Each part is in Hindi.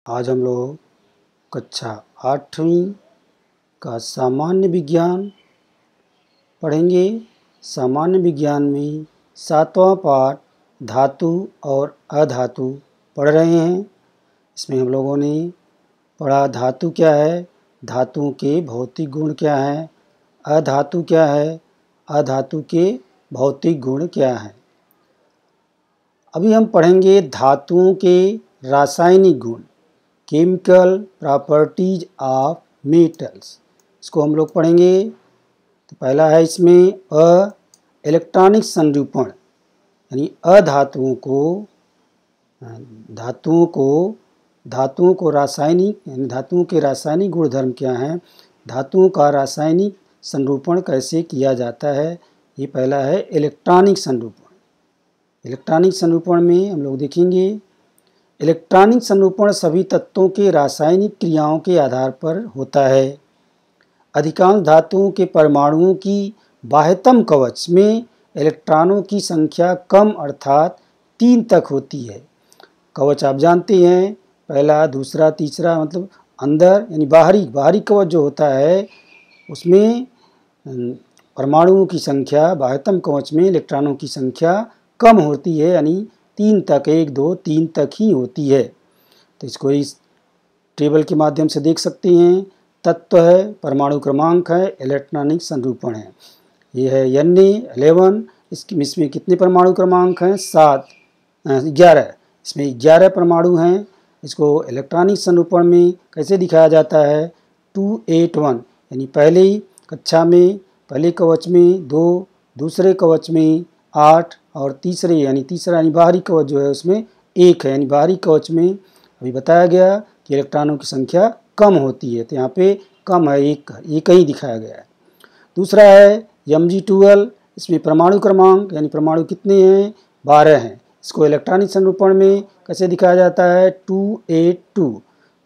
आज हम लोग कक्षा 8वीं का सामान्य विज्ञान पढ़ेंगे। सामान्य विज्ञान में 7वां पाठ धातु और अधातु पढ़ रहे हैं। इसमें हम लोगों ने पढ़ा धातु क्या है, धातुओं के भौतिक गुण क्या हैं, अधातु क्या है, अधातु के भौतिक गुण क्या हैं। अभी हम पढ़ेंगे धातुओं के रासायनिक गुण, केमिकल प्रॉपर्टीज ऑफ मेटल्स। इसको हम लोग पढ़ेंगे। तो पहला है इसमें इलेक्ट्रॉनिक संरूपण, यानी धातुओं को रासायनिक, यानी धातुओं के रासायनिक गुणधर्म क्या हैं, धातुओं का रासायनिक संरूपण कैसे किया जाता है। ये पहला है इलेक्ट्रॉनिक संरूपण। इलेक्ट्रॉनिक संरूपण में हम लोग देखेंगे इलेक्ट्रॉनिक संरूपण सभी तत्वों के रासायनिक क्रियाओं के आधार पर होता है। अधिकांश धातुओं के परमाणुओं की बाह्यतम कवच में इलेक्ट्रॉनों की संख्या कम अर्थात 3 तक होती है। कवच आप जानते हैं, पहला, दूसरा, तीसरा, मतलब अंदर यानी बाहरी कवच जो होता है उसमें परमाणुओं की संख्या, बाह्यतम कवच में इलेक्ट्रॉनों की संख्या कम होती है, यानी 3 तक, 1, 2, 3 तक ही होती है। तो इसको इस टेबल के माध्यम से देख सकते हैं। तत्व है, परमाणु क्रमांक है, इलेक्ट्रॉनिक संरूपण है। ये है Na11। इसमें कितने परमाणु क्रमांक हैं? 11। इसमें 11 परमाणु हैं। इसको इलेक्ट्रॉनिक संरूपण में कैसे दिखाया जाता है? 281, यानी पहले कक्षा में पहले कवच में 2, दूसरे कवच में 8 और तीसरा यानी बाहरी कवच जो है उसमें 1 है, यानी बाहरी कवच में अभी बताया गया कि इलेक्ट्रॉनों की संख्या कम होती है, तो यहाँ पे कम है, एक ही दिखाया गया है। दूसरा है Mg12। इसमें परमाणु क्रमांक यानी परमाणु कितने हैं? 12 हैं। इसको इलेक्ट्रॉनिक संरूपण में कैसे दिखाया जाता है? 282।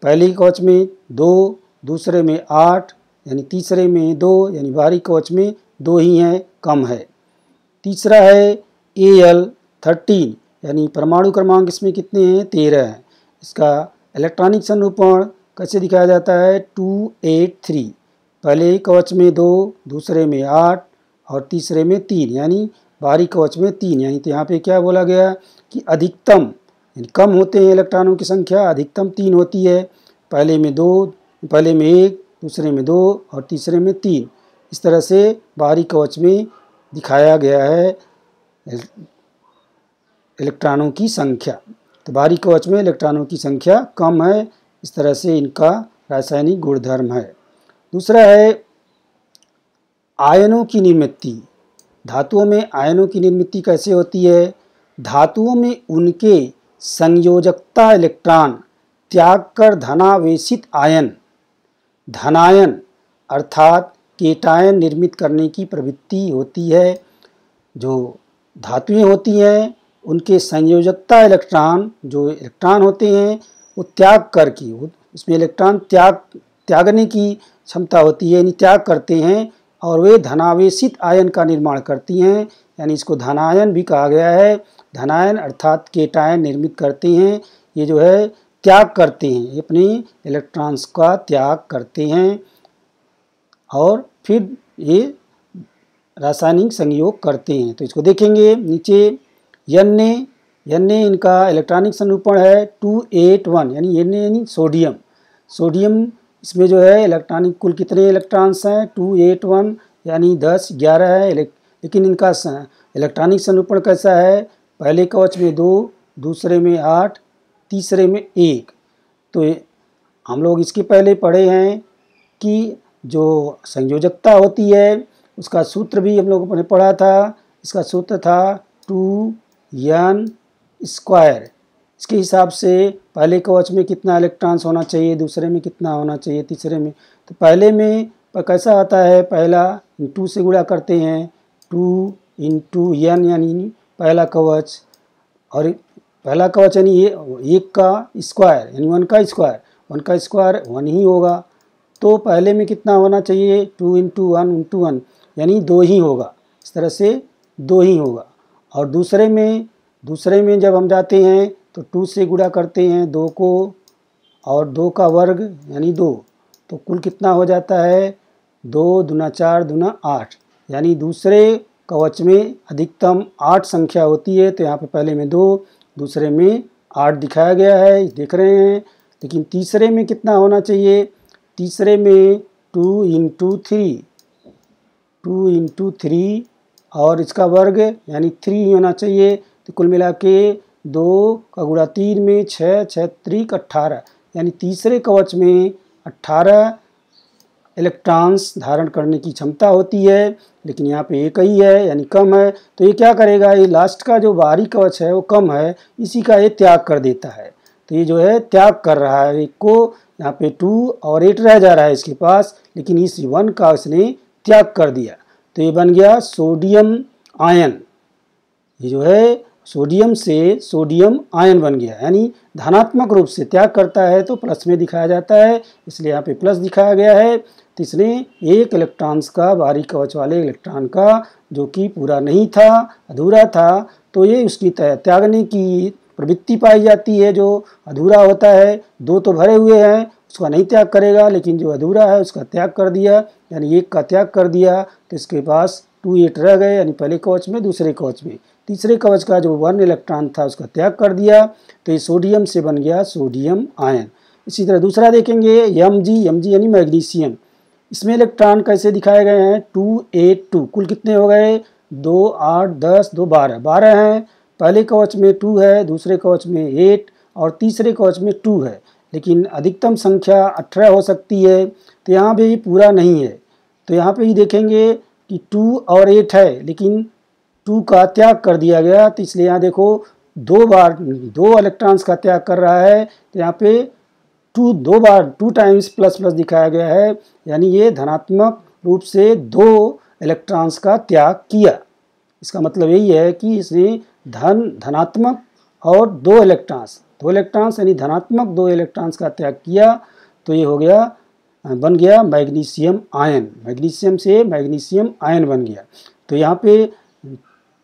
पहले कवच में 2, दूसरे में 8, यानी तीसरे में 2, यानी बाहरी कवच में 2 ही हैं, कम है। तीसरा है Al13, यानी परमाणु क्रमांक इसमें कितने हैं? 13 हैं। इसका इलेक्ट्रॉनिक संरूपण कैसे दिखाया जाता है? 283। पहले कवच में 2, दूसरे में 8 और तीसरे में 3, यानी बाहरी कवच में 3, यानी तो यहाँ पे क्या बोला गया कि अधिकतम, यानी कम होते हैं इलेक्ट्रॉनों की संख्या, अधिकतम 3 होती है। पहले में 1, दूसरे में 2 और तीसरे में 3। इस तरह से बाहरी कवच में दिखाया गया है इलेक्ट्रॉनों की संख्या। तो बाहरी कवच में इलेक्ट्रॉनों की संख्या कम है, इस तरह से इनका रासायनिक गुणधर्म है। दूसरा है आयनों की निर्मिति। धातुओं में आयनों की निर्मिति कैसे होती है? धातुओं में उनके संयोजकता इलेक्ट्रॉन त्याग कर धनावेशित आयन, धनायन अर्थात केटायन निर्मित करने की प्रवृत्ति होती है। जो धातुएं होती हैं उनके संयोजकता इलेक्ट्रॉन, जो इलेक्ट्रॉन होते हैं वो त्याग करके, इसमें इलेक्ट्रॉन त्यागने की क्षमता होती है, यानी त्याग करते हैं और वे धनावेशित आयन का निर्माण करती हैं, यानी इसको धनायन भी कहा गया है। धनायन अर्थात केटायन निर्मित करते हैं। ये जो है त्याग करते हैं, ये अपने इलेक्ट्रॉन्स का त्याग करते हैं और फिर ये रासायनिक संयोग करते हैं। तो इसको देखेंगे नीचे। Na इनका इलेक्ट्रॉनिक संरूपण है 281, यानी Na यानी सोडियम। सोडियम इसमें जो है इलेक्ट्रॉनिक कुल कितने इलेक्ट्रॉन्स हैं? 281, यानी 10, 11 है। लेकिन इनका इलेक्ट्रॉनिक संरूपण कैसा है? पहले कवच में 2, दूसरे में 8, तीसरे में 1। तो हम लोग इसके पहले पढ़े हैं कि जो संयोजकता होती है उसका सूत्र भी हम लोगों ने पढ़ा था। इसका सूत्र था 2n²। इसके हिसाब से पहले कवच में कितना इलेक्ट्रॉन्स होना चाहिए, दूसरे में कितना होना चाहिए, तीसरे में। तो पहले में कैसा आता है? पहला 2 से गुणा करते हैं, 2 × n, यानी पहला कवच, और पहला कवच यानी 1 का स्क्वायर, यानी 1 का स्क्वायर, 1 का स्क्वायर 1 ही होगा। तो पहले में कितना होना चाहिए? 2 × 1 × 1, यानी 2 ही होगा। इस तरह से 2 ही होगा। और दूसरे में जब हम जाते हैं तो 2 से गुणा करते हैं 2 को और 2 का वर्ग यानी 2, तो कुल कितना हो जाता है 2 दूना 4 दूना 8, यानी दूसरे कवच में अधिकतम 8 संख्या होती है। तो यहाँ पे पहले में 2, दूसरे में 8 दिखाया गया है, देख रहे हैं। लेकिन तीसरे में कितना होना चाहिए, तीसरे में 2 इंटू 3 और इसका वर्ग यानी 3 होना चाहिए। तो कुल मिला के 2 का गुणा 3 में 6, 6 त्रिक 18, यानी तीसरे कवच में 18 इलेक्ट्रॉन्स धारण करने की क्षमता होती है, लेकिन यहाँ पे एक ही है यानी कम है। तो ये क्या करेगा, ये लास्ट का जो बाहरी कवच है वो कम है, इसी का ये त्याग कर देता है। तो ये जो है त्याग कर रहा है एक को, यहाँ पे 2 और 8 रह जा रहा है इसके पास, लेकिन इस 1 का इसने त्याग कर दिया। तो ये बन गया सोडियम आयन। ये जो है सोडियम से सोडियम आयन बन गया, यानी धनात्मक रूप से त्याग करता है तो प्लस में दिखाया जाता है, इसलिए यहाँ पे प्लस दिखाया गया है। तो इसने एक इलेक्ट्रॉन्स का, बाहरी कवच वाले इलेक्ट्रॉन का जो कि पूरा नहीं था, अधूरा था, तो ये उसकी त्यागने की प्रवृत्ति पाई जाती है। जो अधूरा होता है, 2 तो भरे हुए हैं, उसका नहीं त्याग करेगा, लेकिन जो अधूरा है उसका त्याग कर दिया, यानी 1 का त्याग कर दिया। तो इसके पास 2, 8 रह गए, यानी पहले कवच में, दूसरे कवच में। तीसरे कवच का जो 1 इलेक्ट्रॉन था उसका त्याग कर दिया, तो ये सोडियम से बन गया सोडियम आयन। इसी तरह दूसरा देखेंगे Mg यानी मैग्नीशियम। इसमें इलेक्ट्रॉन कैसे दिखाए गए हैं, 2, 8, 2, कुल कितने हो गए 2, 8, 10, 2, 12 हैं। पहले कवच में 2 है, दूसरे कवच में 8 और तीसरे कवच में 2 है, लेकिन अधिकतम संख्या 18 हो सकती है। तो यहाँ भी पूरा नहीं है, तो यहाँ पे ही देखेंगे कि 2 और 8 है, लेकिन 2 का त्याग कर दिया गया। तो इसलिए यहाँ देखो 2 बार 2 इलेक्ट्रॉन्स का त्याग कर रहा है, तो यहाँ पे 2 बार 2 टाइम्स प्लस प्लस दिखाया गया है, यानी ये धनात्मक रूप से 2 इलेक्ट्रॉन्स का त्याग किया। इसका मतलब यही है कि इसने धनात्मक और 2 इलेक्ट्रॉन्स यानी धनात्मक 2 इलेक्ट्रॉन्स का त्याग किया। तो ये हो गया, बन गया मैग्नीशियम आयन। मैग्नीशियम से मैग्नीशियम आयन बन गया। तो यहाँ पे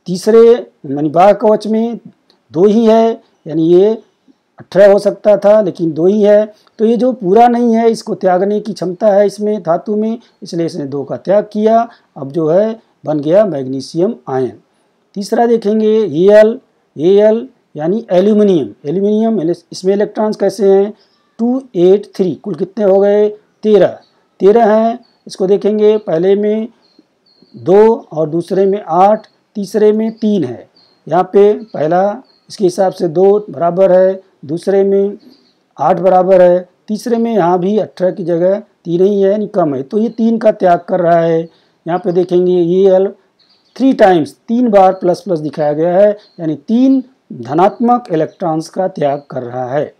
तीसरे यानी बाह्य कवच में 2 ही है, यानी ये 18 हो सकता था, लेकिन 2 ही है। तो ये जो पूरा नहीं है, इसको त्यागने की क्षमता है इसमें धातु में, इसलिए इसने 2 का त्याग किया। अब जो है बन गया मैग्नीशियम आयन। तीसरा देखेंगे Al यानी एल्यूमिनियम। इसमें इलेक्ट्रॉन्स कैसे हैं, 2, 8, 3, कुल कितने हो गए 13 हैं। इसको देखेंगे, पहले में 2 और दूसरे में 8, तीसरे में 3 है। यहाँ पे पहला इसके हिसाब से 2 बराबर है, दूसरे में 8 बराबर है, तीसरे में यहाँ भी 18 की जगह 3 ही है, यानी कम है, तो ये 3 का त्याग कर रहा है। यहाँ पे देखेंगे Al 3 टाइम्स, 3 बार प्लस प्लस दिखाया गया है, यानी 3 धनात्मक इलेक्ट्रॉन्स का त्याग कर रहा है।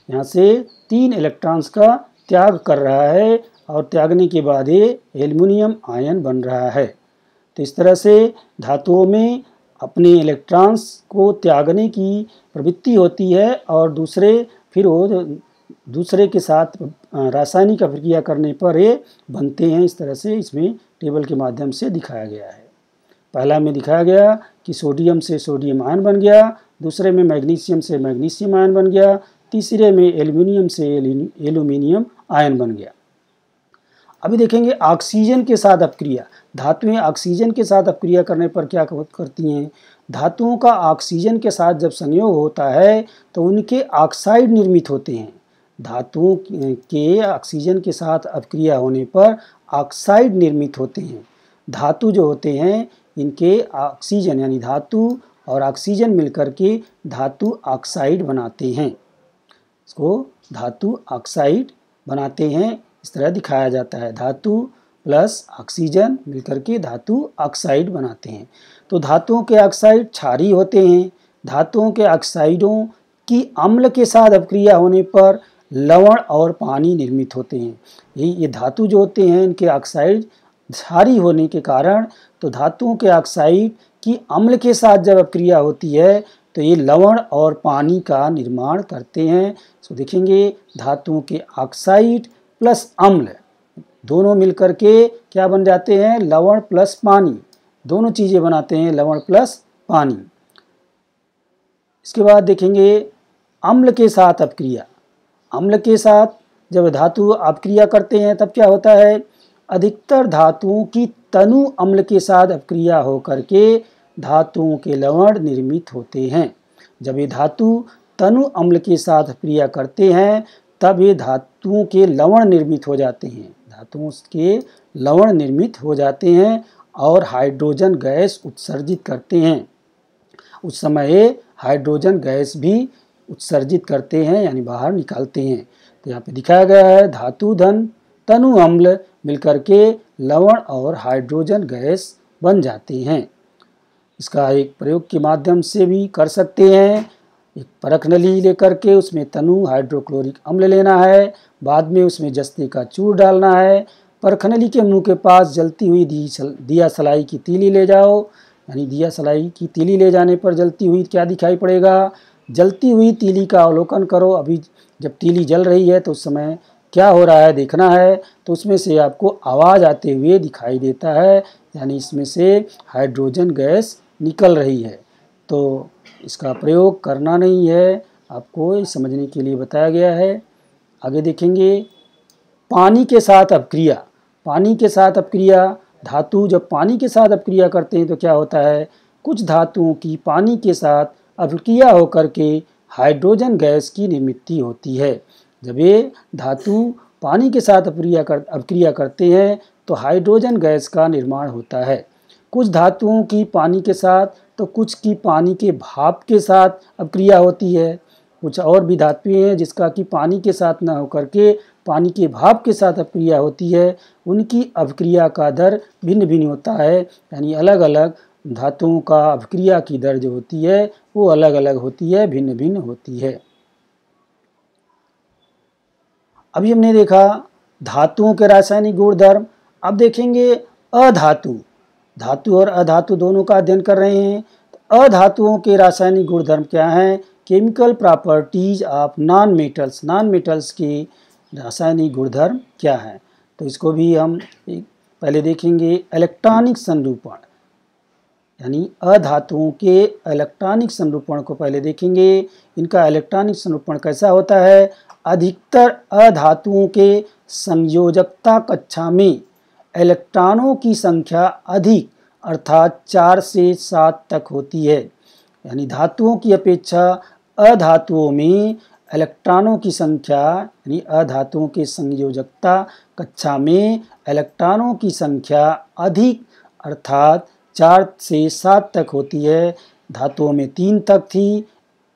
यहाँ से 3 इलेक्ट्रॉन्स का त्याग कर रहा है और त्यागने के बाद ये एल्युमिनियम आयन बन रहा है। तो इस तरह से धातुओं में अपने इलेक्ट्रॉन्स को त्यागने की प्रवृत्ति होती है और दूसरे के साथ रासायनिक अभिक्रिया करने पर ये बनते हैं। इस तरह से इसमें टेबल के माध्यम से दिखाया गया है। पहला में दिखाया गया कि सोडियम से सोडियम आयन बन गया, दूसरे में मैग्नीशियम से मैग्नीशियम आयन बन गया, तीसरे में एल्युमिनियम से एल्यूमिनियम आयन बन गया। अभी देखेंगे ऑक्सीजन के साथ अपक्रिया। धातुएं ऑक्सीजन के साथ अपक्रिया करने पर क्या करती हैं, धातुओं का ऑक्सीजन के साथ जब संयोग होता है तो उनके ऑक्साइड निर्मित होते हैं। धातुओं के ऑक्सीजन के साथ अपक्रिया होने पर ऑक्साइड निर्मित होते हैं। धातु जो होते हैं इनके ऑक्सीजन यानी धातु और ऑक्सीजन मिलकर के धातु ऑक्साइड बनाते हैं। इसको धातु ऑक्साइड बनाते हैं, इस तरह दिखाया जाता है। धातु प्लस ऑक्सीजन मिलकर के धातु ऑक्साइड बनाते हैं। तो धातुओं के ऑक्साइड क्षारीय होते हैं। धातुओं के ऑक्साइडों की अम्ल के साथ अपक्रिया होने पर लवण और पानी निर्मित होते हैं। ये धातु जो होते हैं इनके ऑक्साइड क्षारीय होने के कारण, तो धातुओं के ऑक्साइड की अम्ल के साथ जब अपक्रिया होती है तो ये लवण और पानी का निर्माण करते हैं। तो देखेंगे धातुओं के ऑक्साइड प्लस अम्ल दोनों मिलकर के क्या बन जाते हैं, लवण प्लस पानी, दोनों चीज़ें बनाते हैं, लवण प्लस पानी। इसके बाद देखेंगे अम्ल के साथ अपक्रिया। अम्ल के साथ जब धातु अपक्रिया करते हैं तब क्या होता है, अधिकतर धातुओं की तनु अम्ल के साथ अपक्रिया होकर के धातुओं के लवण निर्मित होते हैं। जब ये धातु तनु अम्ल के साथ अपक्रिया करते हैं तब ये धातुओं के लवण निर्मित हो जाते हैं, धातुओं के लवण निर्मित हो जाते हैं और हाइड्रोजन गैस उत्सर्जित करते हैं। उस समय ये हाइड्रोजन गैस भी उत्सर्जित करते हैं यानी बाहर निकालते हैं। तो यहाँ पे दिखाया गया है धातु धन तनु अम्ल मिलकर के लवण और हाइड्रोजन गैस बन जाते हैं। इसका एक प्रयोग के माध्यम से भी कर सकते हैं। एक परख नली लेकर के उसमें तनु हाइड्रोक्लोरिक अम्ल लेना है, बाद में उसमें जस्ते का चूर डालना है। परख नली के मुंह के पास जलती हुई दिया सलाई की तीली ले जाओ, यानी दिया सलाई की तीली ले जाने पर जलती हुई क्या दिखाई पड़ेगा, जलती हुई तीली का अवलोकन करो। अभी जब तीली जल रही है तो उस समय क्या हो रहा है देखना है, तो उसमें से आपको आवाज़ आते हुए दिखाई देता है, यानी इसमें से हाइड्रोजन गैस निकल रही है। तो इसका प्रयोग करना नहीं है, आपको समझने के लिए बताया गया है। आगे देखेंगे पानी के साथ अपक्रिया। पानी के साथ अपक्रिया, धातु जब पानी के साथ अपक्रिया करते हैं तो क्या होता है, कुछ धातुओं की पानी के साथ अपक्रिया होकर के हाइड्रोजन गैस की निर्मित होती है। जब ये धातु पानी के साथ अपक्रिया करते हैं तो हाइड्रोजन गैस का निर्माण होता है। कुछ धातुओं की पानी के साथ तो कुछ की पानी के भाप के साथ अपक्रिया होती है। कुछ और भी धातुएं हैं जिसका कि पानी के साथ न होकर के पानी के भाप के साथ अपक्रिया होती है, उनकी अपक्रिया का दर भिन्न भिन्न होता है, यानी अलग अलग धातुओं का अपक्रिया की दर जो होती है वो अलग अलग होती है, भिन्न भिन्न होती है। अभी हमने देखा धातुओं के रासायनिक गुणधर्म। अब देखेंगे अधातु। धातु और अधातु दोनों का अध्ययन कर रहे हैं। तो अधातुओं के रासायनिक गुणधर्म क्या हैं, chemical properties of non metals. Non metals के रासायनिक गुणधर्म क्या हैं, तो इसको भी हम पहले देखेंगे। इलेक्ट्रॉनिक संरूपण, यानी अधातुओं के इलेक्ट्रॉनिक संरूपण को पहले देखेंगे। इनका इलेक्ट्रॉनिक संरूपण कैसा होता है, अधिकतर अधातुओं के संयोजकता कक्षा में इलेक्ट्रॉनों की संख्या अधिक अर्थात 4 से 7 तक होती है। यानी धातुओं की अपेक्षा अधातुओं में इलेक्ट्रॉनों की संख्या, यानी अधातुओं के संयोजकता कक्षा में इलेक्ट्रॉनों की संख्या अधिक अर्थात 4 से 7 तक होती है। धातुओं में 3 तक थी,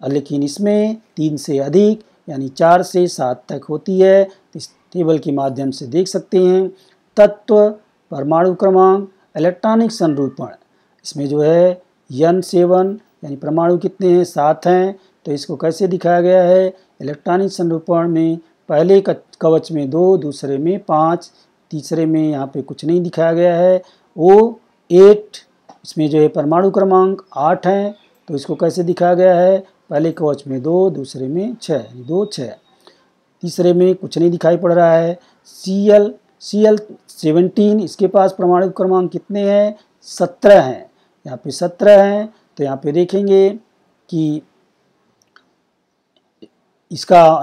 लेकिन इसमें 3 से अधिक यानी 4 से 7 तक होती है। इस टेबल के माध्यम से देख सकते हैं। तत्व, परमाणु क्रमांक, इलेक्ट्रॉनिक संरूपण, इसमें जो है N7 यानी परमाणु कितने हैं, 7 हैं। तो इसको कैसे दिखाया गया है, इलेक्ट्रॉनिक संरूपण में पहले कवच में 2, दूसरे में 5, तीसरे में यहाँ पे कुछ नहीं दिखाया गया है। O8, इसमें जो है परमाणु क्रमांक 8 हैं। तो इसको कैसे दिखाया गया है, पहले कवच में 2, दूसरे में 6, 2, 6, तीसरे में कुछ नहीं दिखाई पड़ रहा है। Cl17, इसके पास परमाणु क्रमांक कितने हैं, 17 हैं। यहाँ पे 17 हैं। तो यहाँ पे देखेंगे कि इसका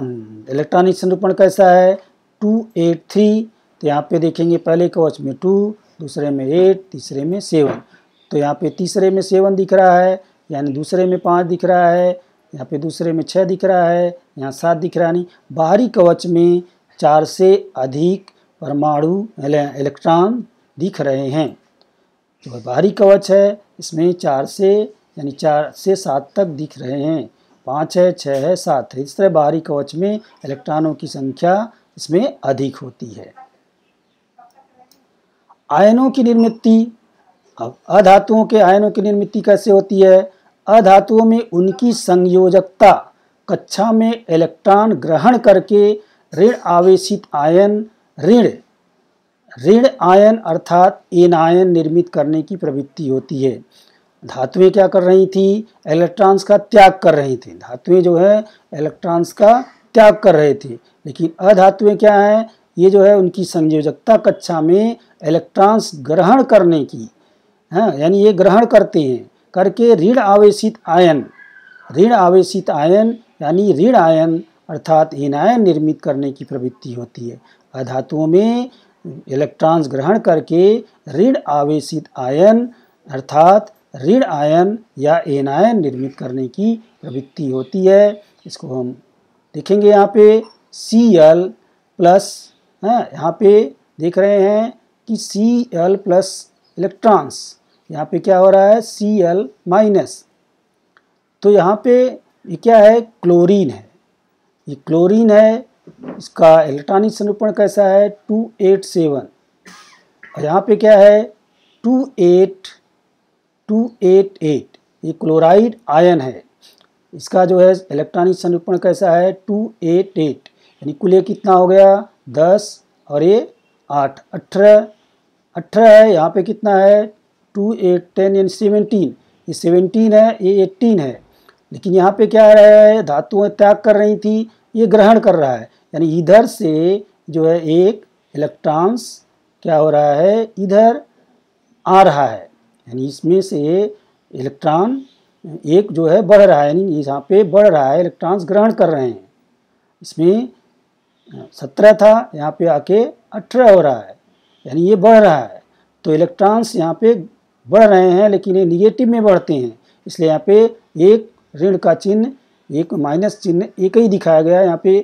इलेक्ट्रॉनिक संरूपण कैसा है, 283। तो यहाँ पे देखेंगे पहले कवच में 2, दूसरे में 8, तीसरे में 7। तो यहाँ पे तीसरे में 7 दिख रहा है, यानी दूसरे में 5 दिख रहा है, यहाँ पे दूसरे में 6 दिख रहा है, यहाँ 7 दिख रहा नहीं। बाहरी कवच में 4 से अधिक परमाणु इलेक्ट्रॉन दिख रहे हैं। जो बाहरी कवच है इसमें 4 से 7 तक दिख रहे हैं, 5 है, 6 है, 7 है। इस तरह बाहरी कवच में इलेक्ट्रॉनों की संख्या इसमें अधिक होती है। आयनों की निर्मित। अब अधातुओं के आयनों की निर्मित कैसे होती है, अधातुओं में उनकी संयोजकता कक्षा में इलेक्ट्रॉन ग्रहण करके ऋण आवेशित आयन ऋण आयन अर्थात एनायन निर्मित करने की प्रवृत्ति होती है। धातुएं क्या कर रही थी, इलेक्ट्रॉन्स का त्याग कर रही थी। धातुएं जो है इलेक्ट्रॉन्स का त्याग कर रहे थे, लेकिन अधातुएं क्या हैं, ये जो है उनकी संयोजकता कक्षा में इलेक्ट्रॉन्स ग्रहण करने की, यानी ये ग्रहण करते हैं करके ऋण आवेशित आयन यानी ऋण आयन अर्थात एनायन निर्मित करने की प्रवृत्ति होती है। अधातुओं में इलेक्ट्रॉन्स ग्रहण करके ऋण आवेशित आयन अर्थात ऋण आयन या एनायन निर्मित करने की प्रवृत्ति होती है। इसको हम देखेंगे यहाँ पे Cl प्लस, यहाँ पे देख रहे हैं कि Cl प्लस इलेक्ट्रॉन्स, यहाँ पे क्या हो रहा है Cl माइनस। तो यहाँ पे ये क्या है, क्लोरीन है, ये क्लोरीन है, इसका इलेक्ट्रॉनिक संरूपण कैसा है 287, और यहाँ पे क्या है 288, ये क्लोराइड आयन है, इसका जो है इलेक्ट्रॉनिक संरूपण कैसा है 288, यानी कुल ये कितना हो गया 10 और ये 8, 18 है। यहाँ पे कितना है 2 8 10 यानी 17, ये 17 है, ये 18 है। लेकिन यहाँ पे क्या है, धातुएं त्याग कर रही थी, ये ग्रहण कर रहा है, यानी इधर से जो है एक इलेक्ट्रॉन्स क्या हो रहा है इधर आ रहा है, यानी इसमें से इलेक्ट्रॉन एक जो है बढ़ रहा है, यानी यहाँ पे बढ़ रहा है, इलेक्ट्रॉन्स ग्रहण कर रहे हैं। इसमें 17 था, यहाँ पे आके 18 हो रहा है, यानी ये बढ़ रहा है। तो इलेक्ट्रॉन्स यहाँ पे बढ़ रहे हैं, लेकिन ये निगेटिव में बढ़ते हैं, इसलिए यहाँ पे एक ऋण का चिन्ह, एक माइनस चिन्ह एक ही दिखाया गया है। यहाँ पे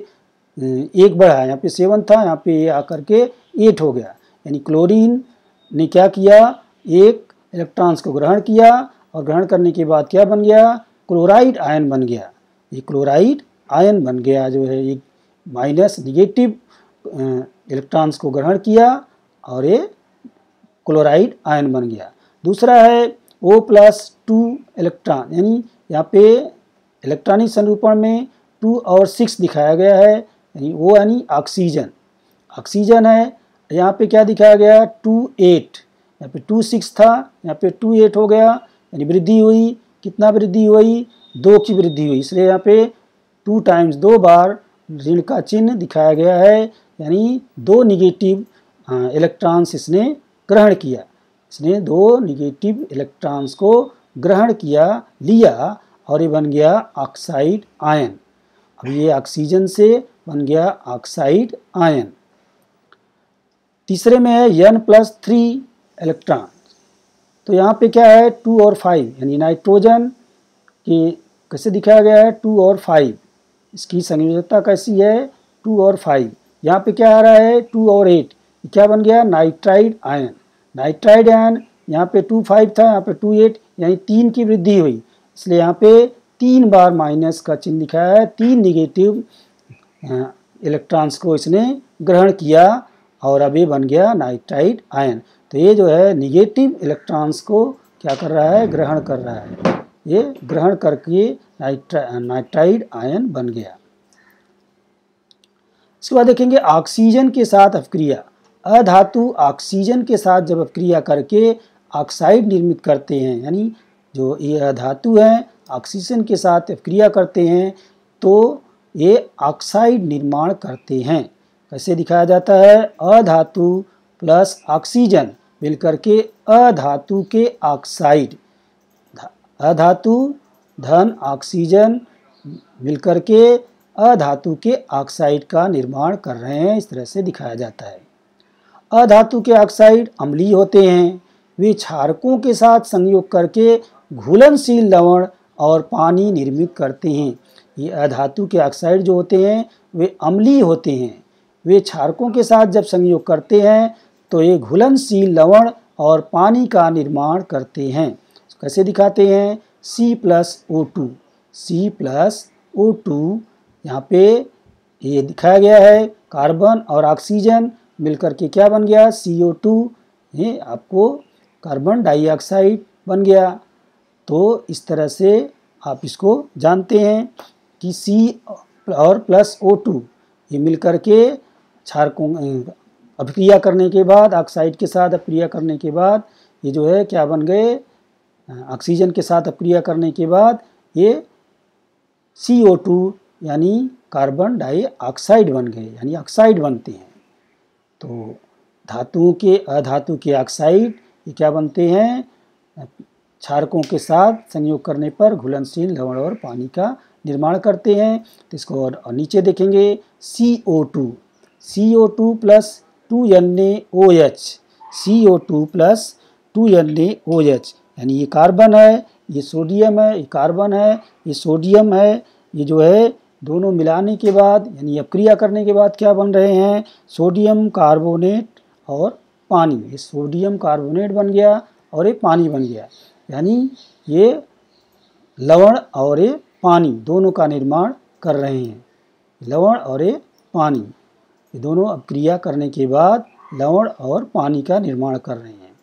एक बढ़ा है, यहाँ पे 7 था, यहाँ पे आकर के 8 हो गया, यानी क्लोरीन ने क्या किया, एक इलेक्ट्रॉन्स को ग्रहण किया, और ग्रहण करने के बाद क्या बन गया, क्लोराइड आयन बन गया। ये क्लोराइड आयन बन गया, जो है एक माइनस निगेटिव इलेक्ट्रॉन्स को ग्रहण किया और ये क्लोराइड आयन बन गया। दूसरा है O+2 इलेक्ट्रॉन, यानी यहाँ पे इलेक्ट्रॉनिक संरूपण में 2 और 6 दिखाया गया है, यानी O यानी ऑक्सीजन है। यहाँ पे क्या दिखाया गया 2 8, यहाँ पे 2 6 था, यहाँ पे 2 8 हो गया, यानी वृद्धि हुई, कितना वृद्धि हुई 2 की वृद्धि हुई, इसलिए यहाँ पे 2 टाइम्स 2 बार ऋण का चिन्ह दिखाया गया है, यानी 2 निगेटिव इलेक्ट्रॉन्स इसने ग्रहण किया, इसने 2 निगेटिव इलेक्ट्रॉन्स को ग्रहण लिया और ये बन गया ऑक्साइड आयन। अब ये ऑक्सीजन से बन गया ऑक्साइड आयन। तीसरे में है N+3 इलेक्ट्रॉन, तो यहाँ पे क्या है 2 और 5, यानी नाइट्रोजन की कैसे दिखाया गया है 2 और 5, इसकी संयोजकता कैसी है 2 और 5। यहाँ पे क्या आ रहा है 2 और 8, क्या बन गया नाइट्राइड आयन, यहाँ पे 2 5 था, यहाँ पे 2 8, यानी 3 की वृद्धि हुई, इसलिए यहाँ पे 3 बार माइनस का चिन्ह दिखाया है, 3 निगेटिव इलेक्ट्रॉन्स को इसने ग्रहण किया और अभी बन गया नाइट्राइड आयन। तो ये जो है निगेटिव इलेक्ट्रॉन्स को क्या कर रहा है, ग्रहण कर रहा है, ये ग्रहण करके नाइट्राइड आयन बन गया। इसके बाद देखेंगे ऑक्सीजन के साथ अपक्रिया। अधातु ऑक्सीजन के साथ जब अपक्रिया करके ऑक्साइड निर्मित करते हैं, यानी जो ये अधातु हैं ऑक्सीजन के साथ अपक्रिया करते हैं तो ये ऑक्साइड निर्माण करते हैं। कैसे दिखाया जाता है, अधातु प्लस ऑक्सीजन मिलकर के अधातु के ऑक्साइड, अधातु धन ऑक्सीजन मिलकर के अधातु के ऑक्साइड का निर्माण कर रहे हैं, इस तरह से दिखाया जाता है। अधातु के ऑक्साइड अम्लीय होते हैं, वे क्षारकों के साथ संयोग करके घुलनशील लवण और पानी निर्मित करते हैं। ये अधातु के ऑक्साइड जो होते हैं वे अम्लीय होते हैं, वे क्षारकों के साथ जब संयोग करते हैं तो ये घुलनशील लवण और पानी का निर्माण करते हैं। कैसे दिखाते हैं, C+O2, यहाँ पे ये दिखाया गया है, कार्बन और ऑक्सीजन मिलकर के क्या बन गया CO2, ये आपको कार्बन डाइऑक्साइड बन गया। तो इस तरह से आप इसको जानते हैं कि C और प्लस O2 ये मिलकर के क्षारकों अपक्रिया करने के बाद, ऑक्साइड के साथ अपक्रिया करने के बाद ये जो है क्या बन गए, ऑक्सीजन के साथ अपक्रिया करने के बाद ये CO2 यानी कार्बन डाइऑक्साइड बन गए, यानी ऑक्साइड बनते हैं। तो धातुओं के अधातु के ऑक्साइड ये क्या बनते हैं, क्षारकों के साथ संयोग करने पर घुलनशील लवण और पानी का निर्माण करते हैं। तो इसको और नीचे देखेंगे CO2 plus 2NaOH, CO2 plus 2NaOH, यानी ये कार्बन है, ये सोडियम है, ये कार्बन है, ये सोडियम है, ये जो है दोनों मिलाने के बाद यानी अपक्रिया करने के बाद क्या बन रहे हैं, सोडियम कार्बोनेट और पानी। ये सोडियम कार्बोनेट बन गया और ये पानी बन गया, यानी ये लवण और ये पानी दोनों का निर्माण कर रहे हैं। लवण और ये पानी, ये दोनों अपक्रिया करने के बाद लवण और पानी का निर्माण कर रहे हैं।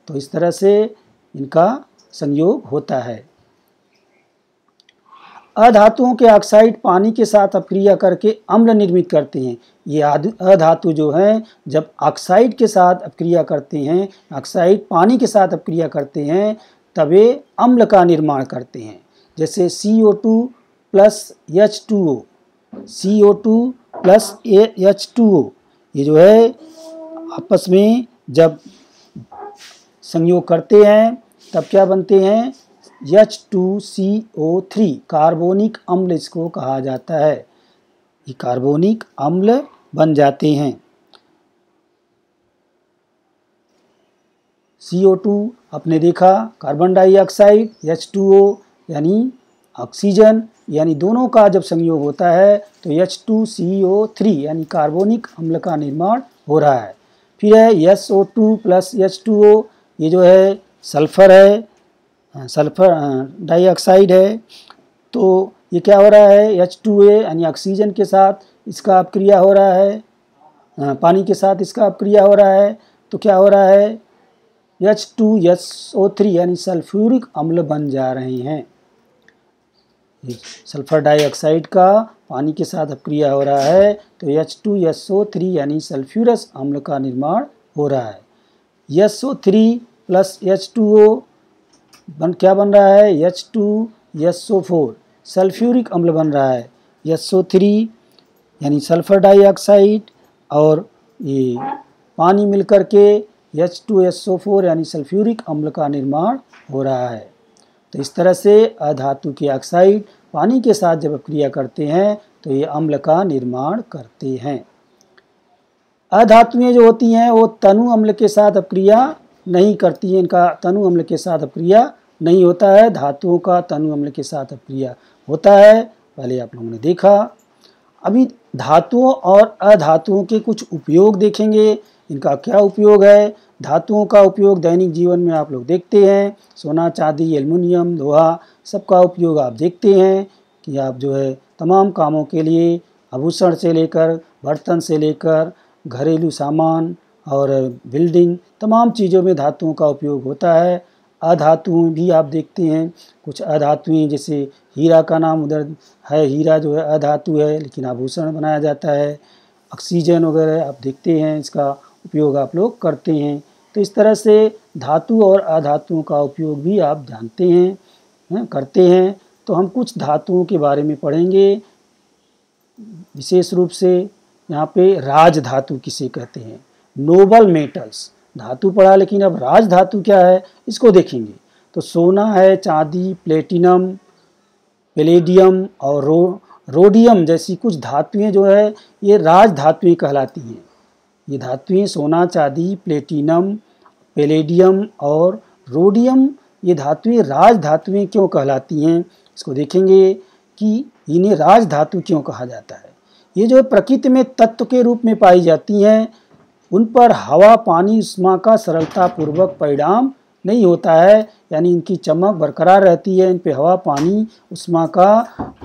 तो इस तरह से इनका संयोग होता है। अधातुओं के ऑक्साइड पानी के साथ अपक्रिया करके अम्ल निर्मित करते हैं। ये अधातु जो हैं जब ऑक्साइड के साथ अपक्रिया करते हैं, ऑक्साइड पानी के साथ अपक्रिया करते हैं, तब ये अम्ल का निर्माण करते हैं। जैसे CO2 plus H2O, CO2 plus H2O, ये जो है आपस में जब संयोग करते हैं तब क्या बनते हैं, H2CO3, कार्बोनिक अम्ल इसको कहा जाता है। ये कार्बोनिक अम्ल बन जाते हैं। CO2 आपने देखा, कार्बन डाइऑक्साइड, H2O यानी ऑक्सीजन, यानी दोनों का जब संयोग होता है तो H2CO3 यानी कार्बोनिक अम्ल का निर्माण हो रहा है। फिर है SO2 प्लस H2O, ये जो है सल्फर है, सल्फर डाइऑक्साइड है। तो ये क्या हो रहा है, H2A यानी ऑक्सीजन के साथ इसका अपक्रिया हो रहा है, पानी के साथ इसका अपक्रिया हो रहा है। तो क्या हो रहा है, H2SO3 यानी सल्फ्यूरिक अम्ल बन जा रहे हैं। सल्फर डाइऑक्साइड का पानी के साथ अपक्रिया हो रहा है तो H2SO3 यानी सल्फ्यूरस अम्ल का निर्माण हो रहा है। SO3 प्लस H2O क्या बन रहा है, H2SO4 सल्फ्यूरिक अम्ल बन रहा है। SO3 यानी सल्फर डाइऑक्साइड और ये पानी मिलकर के H2SO4 यानी सल्फ्यूरिक अम्ल का निर्माण हो रहा है। तो इस तरह से अधातु के ऑक्साइड पानी के साथ जब अपक्रिया करते हैं तो ये अम्ल का निर्माण करते हैं। अधातुएं जो होती हैं वो तनु अम्ल के साथ अपक्रिया नहीं करती हैं, इनका तनु अम्ल के साथ अपक्रिया नहीं होता है। धातुओं का तनु अम्ल के साथ अपक्रिया होता है, पहले आप लोगों ने देखा। अभी धातुओं और अधातुओं के कुछ उपयोग देखेंगे, इनका क्या उपयोग है। धातुओं का उपयोग दैनिक जीवन में आप लोग देखते हैं, सोना चांदी एल्युमिनियम लोहा सबका उपयोग आप देखते हैं कि आप जो है तमाम कामों के लिए आभूषण से लेकर बर्तन से लेकर घरेलू सामान और बिल्डिंग तमाम चीज़ों में धातुओं का उपयोग होता है। अधातुएं भी आप देखते हैं, कुछ अधातुएं जैसे हीरा का नाम उधर है, हीरा जो है अधातु है लेकिन आभूषण बनाया जाता है। ऑक्सीजन वगैरह आप देखते हैं, इसका उपयोग आप लोग करते हैं। तो इस तरह से धातु और अधातुओं का उपयोग भी आप जानते हैं, करते हैं। तो हम कुछ धातुओं के बारे में पढ़ेंगे, विशेष रूप से यहाँ पे राज धातु किसे कहते हैं, नोबल मेटल्स। धातु पढ़ा लेकिन अब राज धातु क्या है इसको देखेंगे। तो सोना है, चांदी, प्लेटिनम, पैलेडियम और रोडियम जैसी कुछ धातुएं जो है ये राज धातुएं कहलाती हैं। ये धातुएं सोना चांदी प्लेटिनम पैलेडियम और रोडियम, ये धातुएं राज धातुएं क्यों कहलाती हैं इसको देखेंगे कि इन्हें राज धातु क्यों कहा जाता है। ये जो प्रकृति में तत्व के रूप में पाई जाती हैं, उन पर हवा पानी उष्मा का सरलतापूर्वक परिणाम नहीं होता है, यानी इनकी चमक बरकरार रहती है, इन पे हवा पानी उष्मा का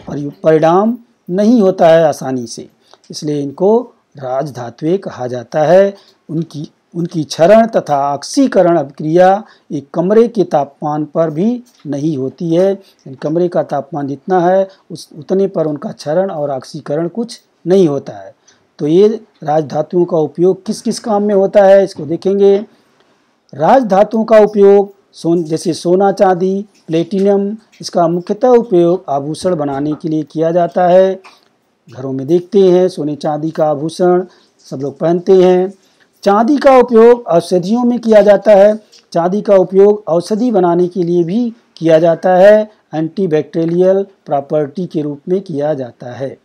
परिणाम नहीं होता है आसानी से, इसलिए इनको राज धातुएं कहा जाता है। उनकी क्षरण तथा ऑक्सीकरण अभिक्रिया एक कमरे के तापमान पर भी नहीं होती है। कमरे का तापमान जितना है उतने पर उनका क्षरण और ऑक्सीकरण कुछ नहीं होता है। तो ये राज धातुओं का उपयोग किस किस काम में होता है इसको देखेंगे। राज धातुओं का उपयोग जैसे सोना चांदी प्लेटिनम, इसका मुख्यतः उपयोग आभूषण बनाने के लिए किया जाता है। घरों में देखते हैं सोने चांदी का आभूषण सब लोग पहनते हैं। चांदी का उपयोग औषधियों में किया जाता है, चांदी का उपयोग औषधि बनाने के लिए भी किया जाता है। एंटीबैक्टीरियल प्रॉपर्टी के रूप में किया जाता है।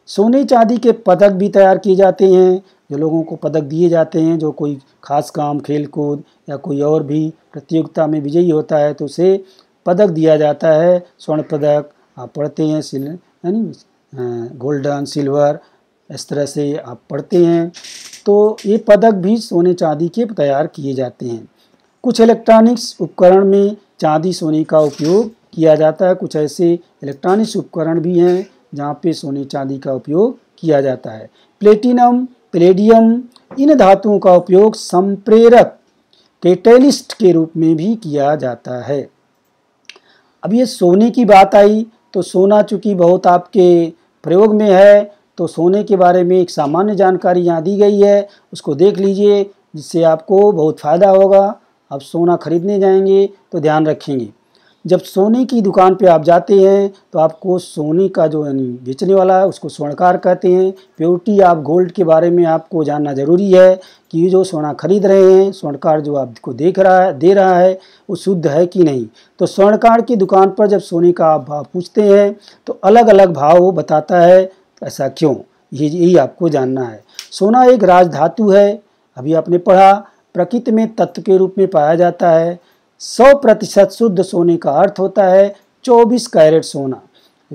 सोने चांदी के पदक भी तैयार किए जाते हैं, जो लोगों को पदक दिए जाते हैं, जो कोई खास काम, खेल कूद या कोई और भी प्रतियोगिता में विजयी होता है तो उसे पदक दिया जाता है। स्वर्ण पदक आप पढ़ते हैं, यानी गोल्डन, सिल्वर, इस तरह से आप पढ़ते हैं। तो ये पदक भी सोने चांदी के तैयार किए जाते हैं। कुछ इलेक्ट्रॉनिक्स उपकरण में चांदी सोने का उपयोग किया जाता है। कुछ ऐसे इलेक्ट्रॉनिक्स उपकरण भी हैं जहाँ पे सोने चांदी का उपयोग किया जाता है। प्लेटिनम, पैलेडियम, इन धातुओं का उपयोग संप्रेरक, कैटेलिस्ट के रूप में भी किया जाता है। अब ये सोने की बात आई तो सोना चूँकि बहुत आपके प्रयोग में है तो सोने के बारे में एक सामान्य जानकारी यहाँ दी गई है, उसको देख लीजिए, जिससे आपको बहुत फ़ायदा होगा। आप सोना खरीदने जाएंगे तो ध्यान रखेंगे, जब सोने की दुकान पे आप जाते हैं तो आपको सोने का जो यानी बेचने वाला है उसको स्वर्णकार कहते हैं। प्योरिटी ऑफ गोल्ड के बारे में आपको जानना ज़रूरी है कि ये जो सोना खरीद रहे हैं, स्वर्णकार जो आपको दे रहा है वो शुद्ध है कि नहीं। तो स्वर्णकार की दुकान पर जब सोने का आप भाव पूछते हैं तो अलग अलग भाव वो बताता है। ऐसा क्यों, यही आपको जानना है। सोना एक राजधातु है, अभी आपने पढ़ा, प्रकृति में तत्व के रूप में पाया जाता है। 100% शुद्ध सोने का अर्थ होता है 24 कैरेट सोना।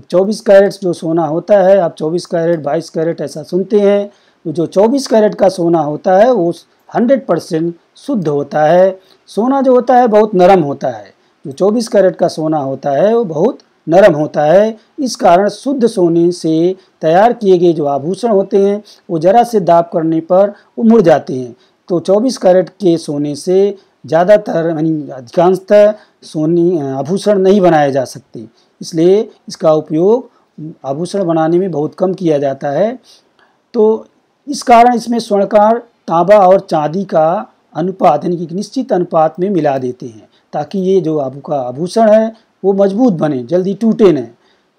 24 कैरेट जो सोना होता है, आप 24 कैरेट, 22 कैरेट ऐसा सुनते हैं, तो जो 24 कैरेट का सोना होता है वो 100% शुद्ध होता है। सोना जो होता है बहुत नरम होता है, जो 24 कैरेट का सोना होता है वो बहुत नरम होता है। इस कारण शुद्ध सोने से तैयार किए गए जो आभूषण होते हैं वो जरा से दाब करने पर वो मुड़ जाते हैं। तो 24 कैरेट के सोने से ज़्यादातर यानी अधिकांशतः सोने आभूषण नहीं बनाए जा सकते, इसलिए इसका उपयोग आभूषण बनाने में बहुत कम किया जाता है। तो इस कारण इसमें स्वर्णकार तांबा और चांदी का अनुपात यानी कि निश्चित अनुपात में मिला देते हैं, ताकि ये जो आपका आभूषण है वो मजबूत बने, जल्दी टूटे नहीं।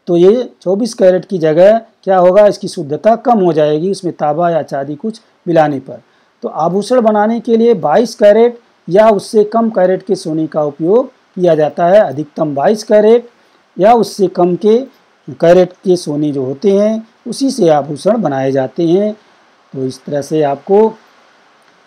तो ये 24 कैरेट की जगह क्या होगा, इसकी शुद्धता कम हो जाएगी उसमें तांबा या चांदी कुछ मिलाने पर। तो आभूषण बनाने के लिए 22 कैरेट या उससे कम कैरेट के सोने का उपयोग किया जाता है। अधिकतम 22 कैरेट या उससे कम के कैरेट के सोने जो होते हैं उसी से आभूषण बनाए जाते हैं। तो इस तरह से आपको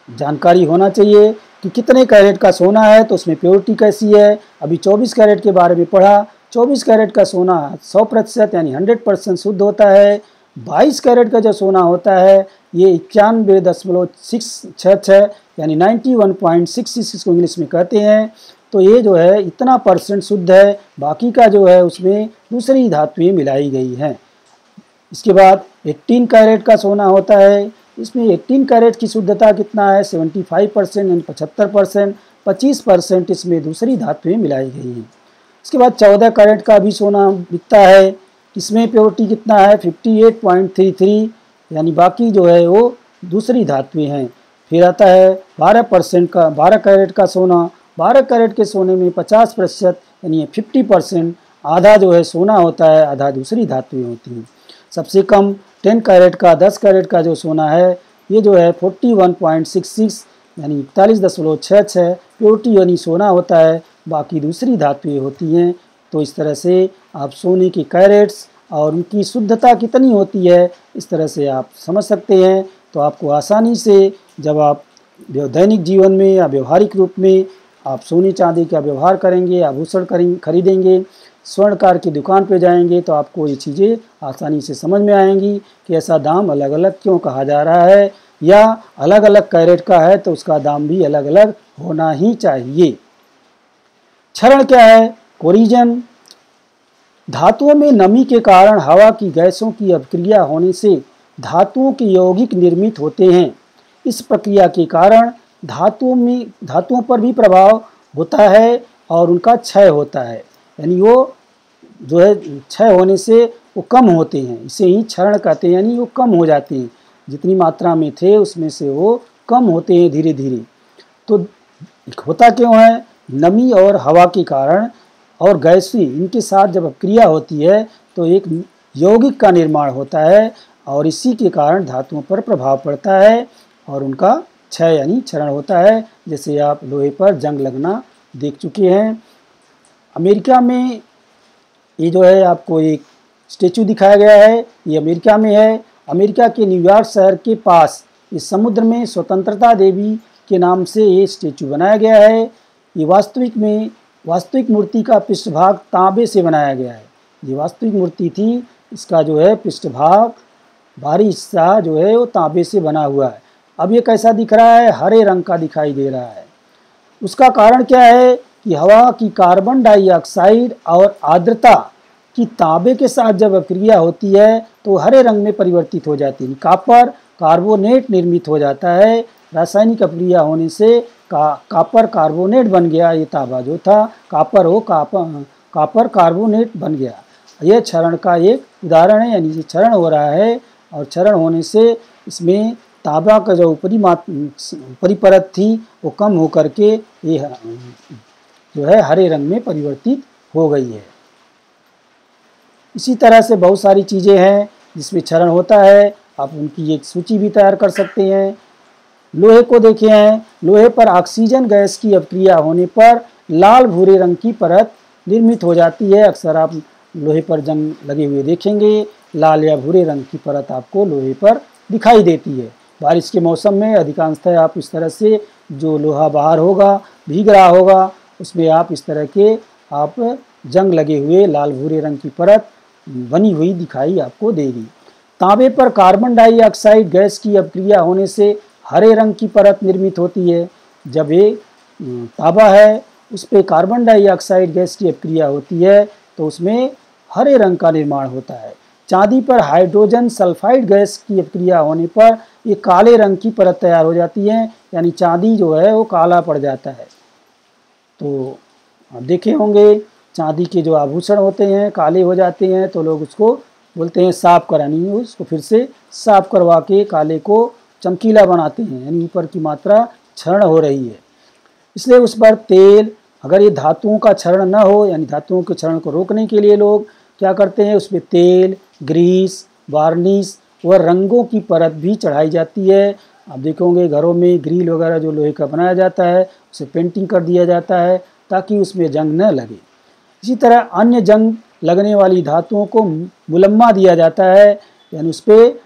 जानकारी होना चाहिए कि कितने कैरेट का सोना है, तो उसमें प्योरिटी कैसी है। अभी 24 कैरेट के बारे में पढ़ा, 24 कैरेट का सोना 100% यानी 100% शुद्ध होता है। 22 कैरेट का जो सोना होता है ये 91.666 यानी 91.66 इसको इंग्लिश में कहते हैं। तो ये जो है इतना % शुद्ध है, बाकी का जो है उसमें दूसरी धातुएं मिलाई गई हैं। इसके बाद 18 कैरेट का सोना होता है, इसमें 18 कैरेट की शुद्धता कितना है, 75% यानी 75%, 25% इसमें दूसरी धातुएं मिलाई गई हैं। इसके बाद 14 कैरेट का भी सोना बिकता है, इसमें प्योरिटी कितना है 58.33 यानी बाकी जो है वो दूसरी धातुएं हैं। फिर आता है 12% का 12 कैरेट का सोना। 12 कैरेट के सोने में 50% यानी 50% आधा जो है सोना होता है, आधा दूसरी धातुएं होती हैं। सबसे कम 10 कैरेट का 10 कैरेट का जो सोना है ये जो है 41.66 यानी 41.66 प्योरिटी यानी सोना होता है, बाकी दूसरी धातुएं होती हैं। तो इस तरह से आप सोने की कैरेट्स और उनकी शुद्धता कितनी होती है इस तरह से आप समझ सकते हैं। तो आपको आसानी से जब आप दैनिक जीवन में या व्यवहारिक रूप में आप सोने चांदी का व्यवहार करेंगे, आभूषण खरीदेंगे, स्वर्णकार की दुकान पे जाएंगे तो आपको ये चीज़ें आसानी से समझ में आएंगी कि ऐसा दाम अलग अलग क्यों कहा जा रहा है, या अलग अलग कैरेट का है तो उसका दाम भी अलग अलग होना ही चाहिए। क्षरण क्या है, कोरिजन। धातुओं में नमी के कारण हवा की गैसों की अभिक्रिया होने से धातुओं के यौगिक निर्मित होते हैं। इस प्रक्रिया के कारण धातुओं पर भी प्रभाव होता है और उनका क्षय होता है, यानी वो जो है क्षय होने से वो कम होते हैं, इसे ही क्षरण कहते हैं, यानी वो कम हो जाते हैं, जितनी मात्रा में थे उसमें से वो कम होते हैं धीरे धीरे। तो होता क्यों है, नमी और हवा के कारण और गैसें इनके साथ जब क्रिया होती है तो एक यौगिक का निर्माण होता है और इसी के कारण धातुओं पर प्रभाव पड़ता है और उनका क्षय यानी क्षरण होता है। जैसे आप लोहे पर जंग लगना देख चुके हैं। अमेरिका में ये जो है आपको एक स्टेचू दिखाया गया है, ये अमेरिका में है। अमेरिका के न्यूयॉर्क शहर के पास इस समुद्र में स्वतंत्रता देवी के नाम से ये स्टेचू बनाया गया है। ये वास्तविक मूर्ति का पृष्ठभाग तांबे से बनाया गया है। ये वास्तविक मूर्ति थी, इसका जो है पृष्ठभाग बाहरी हिस्सा जो है वो तांबे से बना हुआ है। अब ये कैसा दिख रहा है? हरे रंग का दिखाई दे रहा है। उसका कारण क्या है कि हवा की कार्बन डाइऑक्साइड और आर्द्रता की तांबे के साथ जब अभिक्रिया होती है तो हरे रंग में परिवर्तित हो जाती है। कापर कार्बोनेट निर्मित हो जाता है। रासायनिक अभिक्रिया होने से कापर कार्बोनेट बन गया। ये तांबा जो था कापर कार्बोनेट बन गया। यह क्षरण का एक उदाहरण है, यानी क्षरण हो रहा है और क्षरण होने से इसमें तांबा का जो ऊपरी परत थी वो कम होकर के ये जो है हरे रंग में परिवर्तित हो गई है। इसी तरह से बहुत सारी चीज़ें हैं जिसमें क्षरण होता है, आप उनकी एक सूची भी तैयार कर सकते हैं। लोहे को देखे हैं, लोहे पर ऑक्सीजन गैस की अभिक्रिया होने पर लाल भूरे रंग की परत निर्मित हो जाती है। अक्सर आप लोहे पर जंग लगे हुए देखेंगे, लाल या भूरे रंग की परत आपको लोहे पर दिखाई देती है। बारिश के मौसम में अधिकांशतः आप इस तरह से जो लोहा बाहर होगा, भीग रहा होगा, उसमें आप इस तरह के आप जंग लगे हुए लाल भूरे रंग की परत बनी हुई दिखाई आपको देगी। तांबे पर कार्बन डाइऑक्साइड गैस की अभिक्रिया होने से हरे रंग की परत निर्मित होती है। जब ये तांबा है उस पर कार्बन डाइऑक्साइड गैस की अभिक्रिया होती है तो उसमें हरे रंग का निर्माण होता है। चांदी पर हाइड्रोजन सल्फाइड गैस की अभिक्रिया होने पर ये काले रंग की परत तैयार हो जाती है, यानी चांदी जो है वो काला पड़ जाता है। तो आप देखे होंगे चांदी के जो आभूषण होते हैं काले हो जाते हैं तो लोग उसको बोलते हैं साफ करानी, उसको फिर से साफ करवा के काले को चमकीला बनाते हैं, यानी ऊपर की मात्रा क्षरण हो रही है। इसलिए उस पर तेल, अगर ये धातुओं का क्षरण न हो, यानी धातुओं के क्षरण को रोकने के लिए लोग क्या करते हैं, उसमें तेल, ग्रीस, वार्निश व रंगों की परत भी चढ़ाई जाती है। आप देखोगे घरों में ग्रिल वगैरह जो लोहे का बनाया जाता है उसे पेंटिंग कर दिया जाता है ताकि उसमें जंग न लगे। इसी तरह अन्य जंग लगने वाली धातुओं को मुलम्मा दिया जाता है, यानी उस पर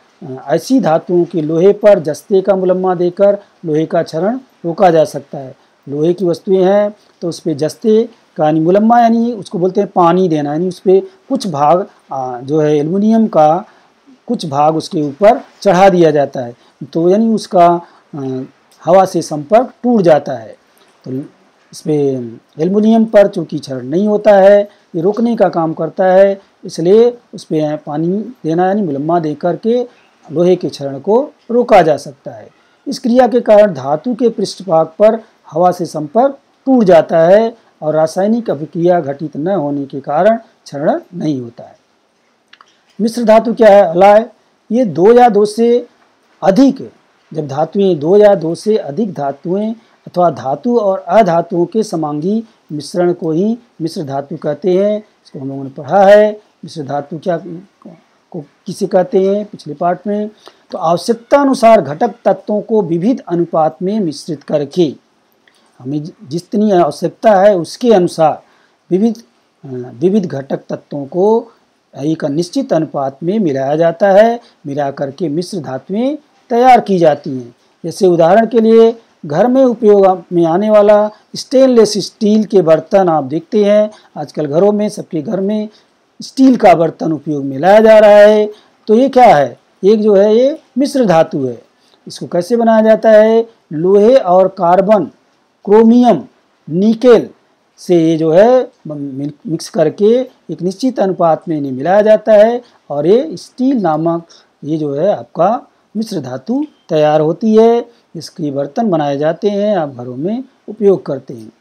ऐसी धातुओं के लोहे पर जस्ते का मुलम्मा देकर लोहे का क्षरण रोका जा सकता है। लोहे की वस्तुएं हैं तो उस पर जस्ते का यानी मुलम्मा, यानी उसको बोलते हैं पानी देना, यानी उस पर कुछ भाग जो है एल्युमिनियम का कुछ भाग उसके ऊपर चढ़ा दिया जाता है, तो यानी उसका हवा से संपर्क टूट जाता है। तो इसमें एल्युमिनियम पर चूँकि क्षरण नहीं होता है, ये रोकने का काम करता है, इसलिए उस पर पानी देना यानी मुलम्मा दे करके लोहे के क्षरण को रोका जा सकता है। इस क्रिया के कारण धातु के पृष्ठभाग पर हवा से संपर्क टूट जाता है और रासायनिक अभिक्रिया घटित न होने के कारण क्षरण नहीं होता है। मिश्र धातु क्या है? अलाय। ये दो या दो से अधिक, जब धातुएं दो या दो से अधिक धातुएं अथवा धातु और अधातुओं के समांगी मिश्रण को ही मिश्र धातु कहते हैं। इसको हम लोगों ने पढ़ा है। मिश्र धातु क्या को किसे कहते हैं पिछले पाठ में। तो आवश्यकता अनुसार घटक तत्वों को विविध अनुपात में मिश्रित करके, हमें जितनी आवश्यकता है उसके अनुसार विविध घटक तत्वों को एक निश्चित अनुपात में मिलाया जाता है। मिला करके मिश्र धातुएं तैयार की जाती हैं। जैसे उदाहरण के लिए घर में उपयोग में आने वाला स्टेनलेस स्टील के बर्तन आप देखते हैं आजकल घरों में, सबके घर में स्टील का बर्तन उपयोग में लाया जा रहा है। तो ये क्या है? एक जो है ये मिश्र धातु है। इसको कैसे बनाया जाता है? लोहे और कार्बन, क्रोमियम, निकेल से ये जो है मिक्स करके एक निश्चित अनुपात में इन्हें मिलाया जाता है और ये स्टील नामक ये जो है आपका मिश्र धातु तैयार होती है। इसके बर्तन बनाए जाते हैं, आप घरों में उपयोग करते हैं।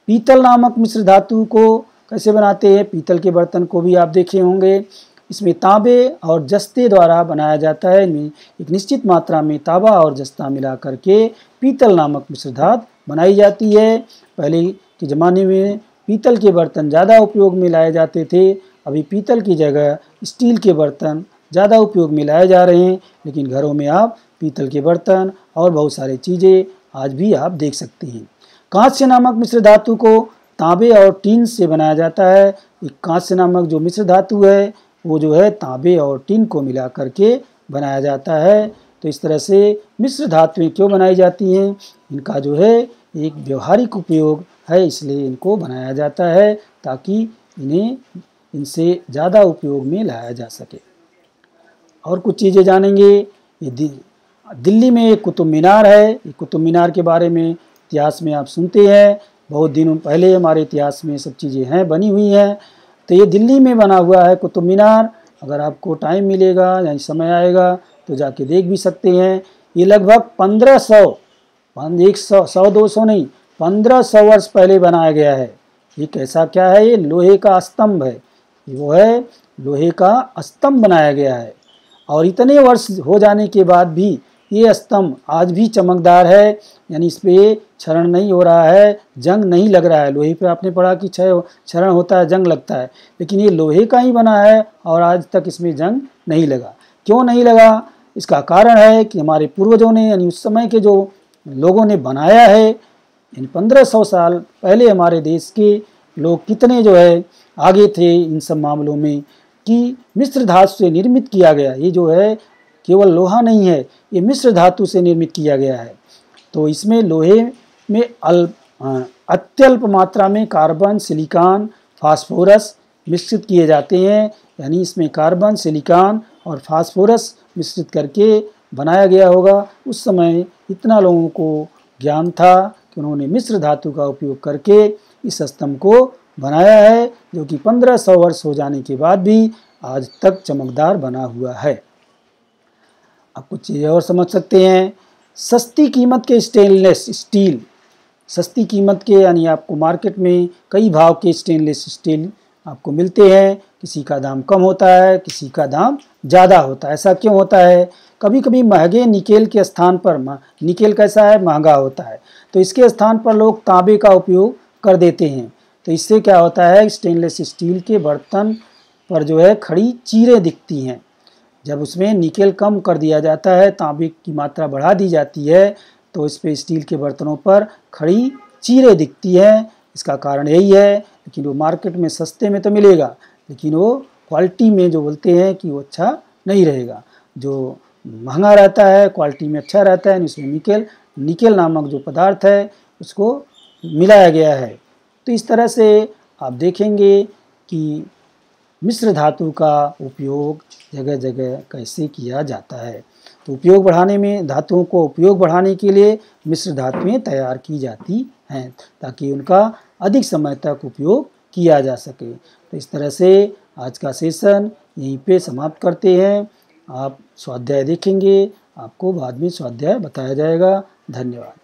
पीतल नामक मिश्र धातु को कैसे बनाते हैं? पीतल के बर्तन को भी आप देखे होंगे। इसमें तांबे और जस्ते द्वारा बनाया जाता है। इनमें एक निश्चित मात्रा में तांबा और जस्ता मिला करके पीतल नामक मिश्र धातु बनाई जाती है। पहले के ज़माने में पीतल के बर्तन ज़्यादा उपयोग में लाए जाते थे। अभी पीतल की जगह स्टील के बर्तन ज़्यादा उपयोग में लाए जा रहे हैं, लेकिन घरों में आप पीतल के बर्तन और बहुत सारी चीज़ें आज भी आप देख सकते हैं। कांस्य नामक मिश्र धातु को तांबे और टीन से बनाया जाता है। एक कांस्य नामक जो मिश्र धातु है वो जो है तांबे और टीन को मिला करके बनाया जाता है। तो इस तरह से मिश्र धातुएं क्यों बनाई जाती हैं, इनका जो है एक व्यवहारिक उपयोग है, इसलिए इनको बनाया जाता है ताकि इन्हें इनसे ज़्यादा उपयोग में लाया जा सके। और कुछ चीज़ें जानेंगे। ये दिल्ली में एक कुतुब मीनार है। ये कुतुब मीनार के बारे में इतिहास में आप सुनते हैं, बहुत दिनों पहले हमारे इतिहास में सब चीज़ें हैं, बनी हुई हैं। तो ये दिल्ली में बना हुआ है कुतुब मीनार। अगर आपको टाइम मिलेगा या समय आएगा तो जाके देख भी सकते हैं। ये लगभग 1500 100-200 नहीं 1500 वर्ष पहले बनाया गया है। ये कैसा क्या है, ये लोहे का स्तंभ है, वो है लोहे का स्तंभ बनाया गया है। और इतने वर्ष हो जाने के बाद भी ये स्तंभ आज भी चमकदार है, यानी इस पर क्षरण नहीं हो रहा है, जंग नहीं लग रहा है। लोहे पे आपने पढ़ा कि क्षरण होता है, जंग लगता है, लेकिन ये लोहे का ही बना है और आज तक इसमें जंग नहीं लगा। क्यों नहीं लगा, इसका कारण है कि हमारे पूर्वजों ने यानी उस समय के जो लोगों ने बनाया है, इन 1500 साल पहले हमारे देश के लोग कितने जो है आगे थे इन सब मामलों में कि मिश्र धातु से निर्मित किया गया। ये जो है केवल लोहा नहीं है, ये मिश्र धातु से निर्मित किया गया है। तो इसमें लोहे में अत्यल्प मात्रा में कार्बन, सिलिकॉन, फास्फोरस मिश्रित किए जाते हैं, यानी इसमें कार्बन, सिलिकॉन और फास्फोरस मिश्रित करके बनाया गया होगा। उस समय इतना लोगों को ज्ञान था कि उन्होंने मिश्र धातु का उपयोग करके इस स्तंभ को बनाया है, जो कि 1500 वर्ष हो जाने के बाद भी आज तक चमकदार बना हुआ है। आप कुछ चीज़ें और समझ सकते हैं। सस्ती कीमत के स्टेनलेस स्टील, सस्ती कीमत के यानी आपको मार्केट में कई भाव के स्टेनलेस स्टील आपको मिलते हैं। किसी का दाम कम होता है, किसी का दाम ज़्यादा होता है। ऐसा क्यों होता है, कभी कभी महंगे निकेल के स्थान पर, निकेल कैसा है, महंगा होता है, तो इसके स्थान पर लोग तांबे का उपयोग कर देते हैं। तो इससे क्या होता है, स्टेनलेस स्टील के बर्तन पर जो है खड़ी चीरें दिखती हैं। जब उसमें निकेल कम कर दिया जाता है, तांबे की मात्रा बढ़ा दी जाती है, तो इस पे स्टील के बर्तनों पर खड़ी चीरें दिखती हैं। इसका कारण यही है, लेकिन वो मार्केट में सस्ते में तो मिलेगा, लेकिन वो क्वालिटी में जो बोलते हैं कि वो अच्छा नहीं रहेगा। जो महंगा रहता है क्वालिटी में अच्छा रहता है, इसमें निकेल नामक जो पदार्थ है उसको मिलाया गया है। तो इस तरह से आप देखेंगे कि मिश्र धातु का उपयोग जगह जगह कैसे किया जाता है। तो उपयोग बढ़ाने में, धातुओं को उपयोग बढ़ाने के लिए मिश्र धातुएं तैयार की जाती हैं ताकि उनका अधिक समय तक उपयोग किया जा सके। तो इस तरह से आज का सेशन यहीं पे समाप्त करते हैं। आप स्वाध्याय देखेंगे, आपको बाद में स्वाध्याय बताया जाएगा। धन्यवाद।